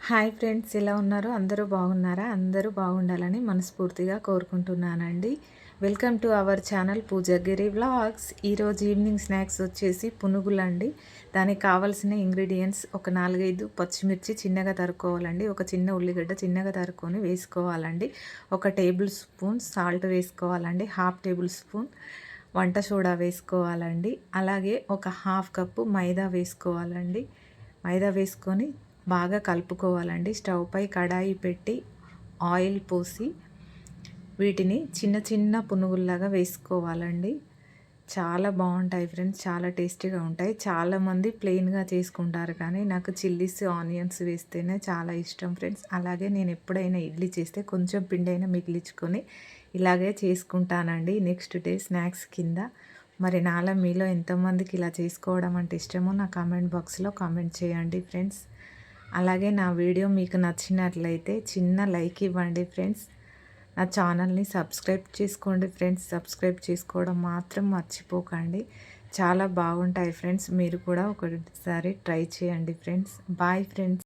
Hi friends, ఎలా ఉన్నారు? అందరూ బాగున్నారా? అందరూ బాగుండాలని మనస్ఫూర్తిగా కోరుకుంటున్నానండి. Welcome to our channel Poojagiri vlogs. ఈరోజు ఈవినింగ్ స్నాక్స్ వచ్చేసి పునుగులండి. దానికి కావాల్సిన ఇంగ్రీడియంట్స్ ఒక 4-5 పచ్చిమిర్చి చిన్నగా తరుక్కోవాలండి. ఒక చిన్న ఉల్లిగడ్డ చిన్నగా తరుక్కొని వేసుకోవాలండి. ఒక టేబుల్ స్పూన్ సాల్ట్ వేసుకోవాలండి. హాఫ్ టేబుల్ స్పూన్ వంట సోడా వేసుకోవాలండి. అలాగే ఒక హాఫ్ కప్పు మైదా వేసుకోవాలండి. మైదా వేసుకొని బాగా కలుపుకోవాలండి. స్టవ్ పై కడాయి పెట్టి ఆయిల్ పోసి వీటిని చిన్న చిన్న పునుగుల్లాగా వేసుకోవాలండి. చాలా బాగుంటాయి ఫ్రెండ్స్, చాలా టేస్టీగా ఉంటాయి. చాలామంది ప్లెయిన్గా చేసుకుంటారు, కానీ నాకు చిల్లీస్ ఆనియన్స్ వేస్తేనే చాలా ఇష్టం ఫ్రెండ్స్. అలాగే నేను ఎప్పుడైనా ఇడ్లీ చేస్తే కొంచెం పిండి అయినా మిగిలించుకొని ఇలాగే చేసుకుంటానండి నెక్స్ట్ డే స్నాక్స్ కింద. మరి నాలా మీలో ఎంతమందికి ఇలా చేసుకోవడం అంటే ఇష్టమో నా కామెంట్ బాక్స్లో కామెంట్ చేయండి ఫ్రెండ్స్. అలాగే నా వీడియో మీకు నచ్చినట్లయితే చిన్న లైక్ ఇవ్వండి ఫ్రెండ్స్. నా ఛానల్ని సబ్స్క్రైబ్ చేసుకోండి ఫ్రెండ్స్. సబ్స్క్రైబ్ చేసుకోవడం మాత్రం మర్చిపోకండి. చాలా బాగుంటాయి ఫ్రెండ్స్. మీరు కూడా ఒకసారి ట్రై చేయండి ఫ్రెండ్స్. Bye friends.